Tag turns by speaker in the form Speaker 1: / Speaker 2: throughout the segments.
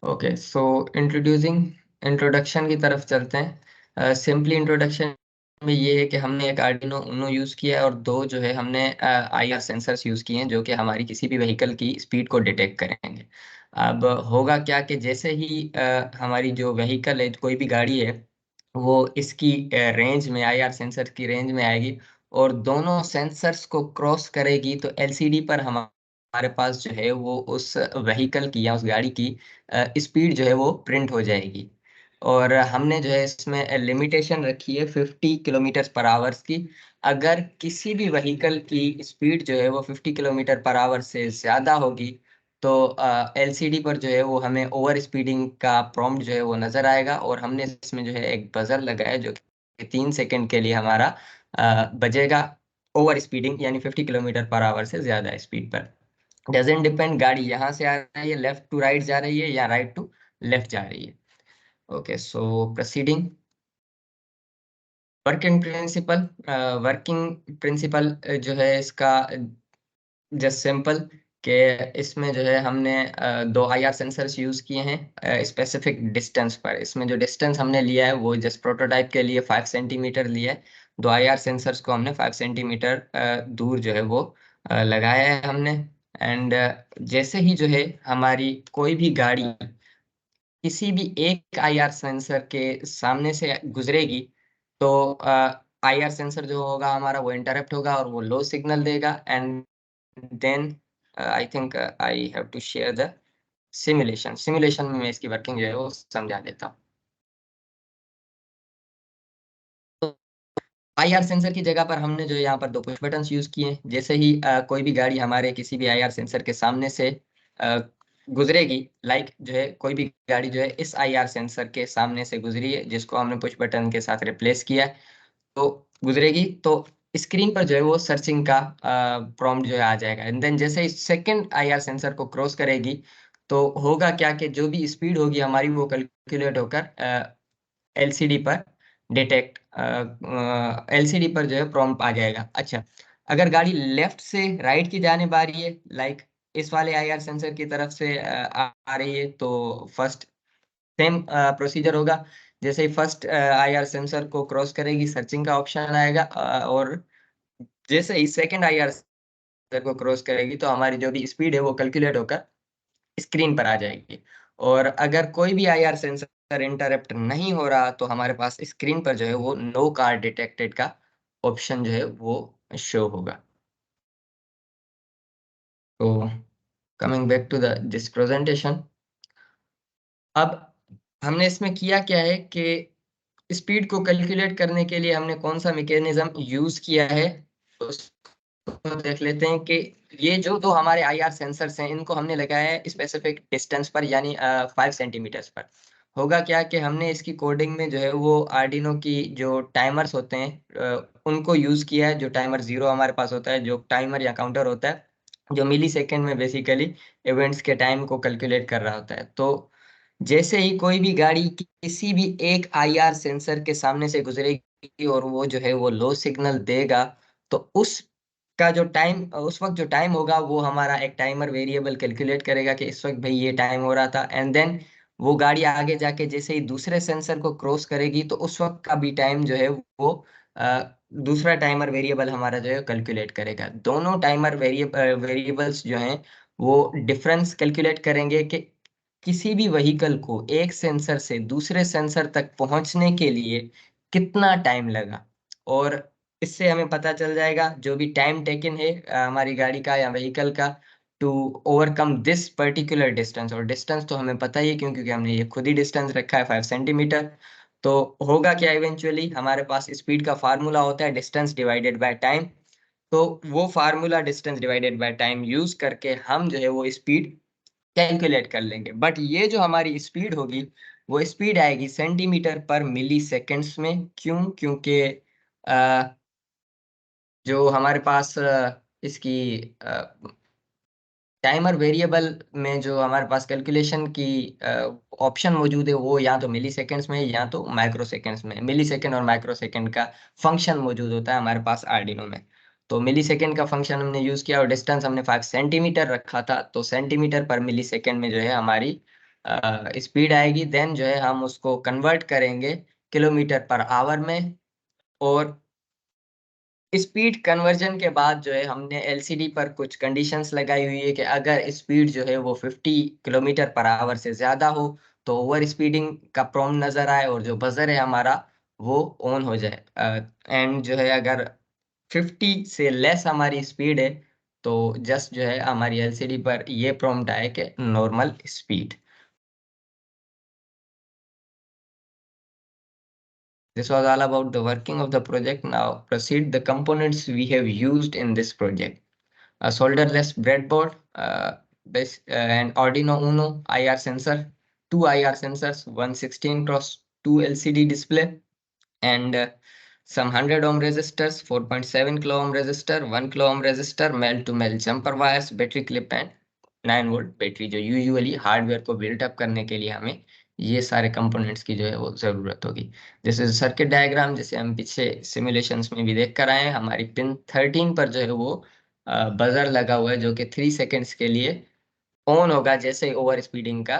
Speaker 1: Okay, so introduction की तरफ चलते हैं। सिंपली इंट्रोडक्शन में ये है कि हमने एक आर्डिनो उनो यूज़ किया है और दो जो है हमने आईआर सेंसर्स यूज़ किए हैं जो कि हमारी किसी भी व्हीकल की स्पीड को डिटेक्ट करेंगे। अब होगा क्या कि जैसे ही हमारी जो व्हीकल है, कोई भी गाड़ी है, वो इसकी रेंज में, आईआर सेंसर की रेंज में आएगी और दोनों सेंसर्स को क्रॉस करेगी तो एलसीडी पर हमारे पास जो है वो उस व्हीकल की या उस गाड़ी की स्पीड जो है वो प्रिंट हो जाएगी। और हमने जो है इसमें लिमिटेशन रखी है 50 किलोमीटर पर आवर्स की। अगर किसी भी व्हीकल की स्पीड जो है वो 50 किलोमीटर पर आवर से ज्यादा होगी तो एलसीडी पर जो है वो हमें ओवर स्पीडिंग का प्रॉम्प्ट जो है वो नजर आएगा और हमने इसमें जो है एक बजर लगाया जो कि 3 सेकंड के लिए हमारा बजेगा ओवर स्पीडिंग यानी 50 किलोमीटर पर आवर से ज्यादा स्पीड पर। डजेंट डिपेंड गाड़ी यहाँ से आ रही है, लेफ्ट टू राइट जा रही है या राइट टू लेफ्ट जा रही है। Okay, so proceeding. Working principle. Working principle जो है इसका जस्ट सिंपल कि इसमें जो है हमने दो आईआर सेंसर्स यूज किए हैं स्पेसिफिक डिस्टेंस पर। इसमें जो डिस्टेंस हमने लिया है वो जस्ट प्रोटोटाइप के लिए 5 सेंटीमीटर लिया है। दो आईआर सेंसर्स को हमने 5 सेंटीमीटर दूर जो है वो लगाया है हमने। एंड जैसे ही जो है हमारी कोई भी गाड़ी किसी भी एक आईआर सेंसर के सामने से गुजरेगी तो आईआर सेंसर जो होगा हमारा वो इंटरप्ट होगा और वो लो सिग्नल देगा। And then I think I have to share the simulation में मैं इसकी वर्किंग जो है वो समझा देता हूँ। आईआर सेंसर की जगह पर हमने जो है यहाँ पर दो पुश बटन्स यूज किए हैं। जैसे ही कोई भी गाड़ी हमारे किसी भी आईआर सेंसर के सामने से अ, गुजरेगी, लाइक जो है कोई भी गाड़ी जो है इस आईआर सेंसर के सामने से गुजरी है जिसको हमने पुश बटन के साथ रिप्लेस किया है, तो गुजरेगी तो स्क्रीन पर जो है वो सर्चिंग का प्रॉम्प्ट जो है आ जाएगा। एंड देन जैसे ही सेकंड आईआर सेंसर को क्रॉस करेगी तो होगा क्या कि जो भी स्पीड होगी हमारी वो कैलकुलेट होकर एलसीडी पर डिटेक्ट एलसीडी पर जो है प्रॉम्प्ट आ जाएगा। अच्छा, अगर गाड़ी लेफ्ट से राइट की जाने वाली है, लाइक इस वाले आईआर सेंसर की तरफ से आ रही है, तो फर्स्ट सेम प्रोसीजर होगा। जैसे ही फर्स्ट आईआर सेंसर को क्रॉस करेगी सर्चिंग का ऑप्शन आएगा और जैसे ही सेकंड आईआर सेंसर को क्रॉस करेगी तो हमारी जो भी स्पीड है वो कैलकुलेट होकर स्क्रीन पर आ जाएगी। और अगर कोई भी आईआर सेंसर इंटरप्ट नहीं हो रहा तो हमारे पास स्क्रीन पर जो है वो नो कार डिटेक्टेड का ऑप्शन जो है वो शो होगा। तो coming back to the this presentation, अब हमने इसमें किया क्या है कि स्पीड को कैलकुलेट करने के लिए हमने कौन सा मैकेनिज्म यूज किया है उसको देख लेते हैं कि ये जो दो हमारे आईआर सेंसर्स हैं इनको हमने लगाया है स्पेसिफिक डिस्टेंस पर यानी 5 सेंटीमीटर पर। होगा क्या कि हमने इसकी कोडिंग में जो है वो आर्डिनो की जो टाइमर्स होते हैं उनको यूज किया है। जो टाइमर जीरो हमारे पास होता है, जो टाइमर या काउंटर होता है जो मिली सेकेंड में बेसिकली इवेंट्स के टाइम को कैलकुलेट कर रहा होता है। तो जैसे ही कोई भी गाड़ी किसी भी एक आईआर सेंसर के सामने से गुजरेगी और वो जो है वो लो सिग्नल देगा तो उस का जो टाइम, उस वक्त जो टाइम होगा वो हमारा एक टाइमर वेरिएबल कैलकुलेट करेगा कि इस वक्त भाई ये टाइम हो रहा था। एंड देन वो गाड़ी आगे जाके जैसे ही दूसरे सेंसर को क्रॉस करेगी तो उस वक्त का भी टाइम जो है वो दूसरा टाइमर वेरिएबल हमारा जो है कैलकुलेट करेगा। दोनों टाइमर वेरिएबल्स जो हैं वो डिफरेंस कैलकुलेट करेंगे कि किसी भी व्हीकल को एक सेंसर से दूसरे सेंसर तक पहुंचने के लिए कितना टाइम लगा। और इससे हमें पता चल जाएगा जो भी टाइम टेकन है हमारी गाड़ी का या व्हीकल का to overcome this particular distance. और डिस्टेंस तो हमें पता ही है क्योंकि हमने ये खुद ही डिस्टेंस रखा है 5 सेंटीमीटर। तो होगा क्या, इवेंचुअली हमारे पास स्पीड का फार्मूला होता है डिस्टेंस डिवाइडेड बाय टाइम। तो वो formula distance divided by time use करके हम जो है वो स्पीड कैलकुलेट कर लेंगे। बट ये जो हमारी स्पीड होगी वो स्पीड आएगी सेंटीमीटर पर मिली सेकेंड्स में। क्यों? क्योंकि जो हमारे पास इसकी टाइमर वेरिएबल में जो हमारे पास कैलकुलेशन की ऑप्शन मौजूद है वो या तो मिली सेकेंड्स में या तो माइक्रो सेकेंड्स में। मिली सेकेंड और माइक्रो सेकेंड का फंक्शन मौजूद होता है हमारे पास आर्डिनो में। तो मिली सेकेंड का फंक्शन हमने यूज किया और डिस्टेंस हमने 5 सेंटीमीटर रखा था, तो सेंटीमीटर पर मिली सेकेंड में जो है हमारी स्पीड आएगी, देन जो है हम उसको कन्वर्ट करेंगे किलोमीटर पर आवर में। और स्पीड कन्वर्जन के बाद जो है हमने एलसीडी पर कुछ कंडीशंस लगाई हुई है कि अगर स्पीड जो है वो 50 किलोमीटर पर आवर से ज्यादा हो तो ओवर स्पीडिंग का प्रॉम्प्ट नजर आए और जो बजर है हमारा वो ऑन हो जाए। एंड जो है अगर 50 से लेस हमारी स्पीड है तो जस्ट जो है हमारी एलसीडी पर ये प्रॉम्प्ट आए कि normal speed. This was all about the working of the project. Now proceed the components we have used in this project. A solderless breadboard, an Arduino Uno IR sensor, two IR sensors, 116 cross 2 LCD display, and some 100 ohm resistors, 4.7 kilo ohm resistor, 1 kilo ohm resistor, male to male jumper wires, battery clip and 9 volt battery, जो usually hardware को built up करने के लिए हमें ये सारे components की जो है वो जरूरत होगी। जैसे सर्किट डायग्राम जैसे हम पीछे सिमुलेशंस में भी देख कर आए हैं, हमारी पिन 13 पर जो है वो बजर लगा हुआ है जो कि 3 सेकेंड्स के लिए ऑन होगा जैसे ही ओवर स्पीडिंग का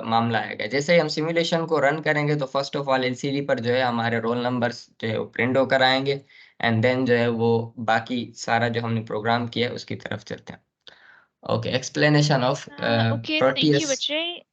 Speaker 1: मामला आएगा। जैसे ही हम सिमुलेशन को रन करेंगे तो फर्स्ट ऑफ ऑल एलसीडी पर जो है हमारे रोल नंबर्स जो है वो प्रिंट होकर आएंगे, एंड देन जो है वो बाकी सारा जो हमने प्रोग्राम किया है उसकी तरफ चलते हैं। Okay, explanation of
Speaker 2: Okay, thank you,
Speaker 1: Proteus.
Speaker 2: Bachchay.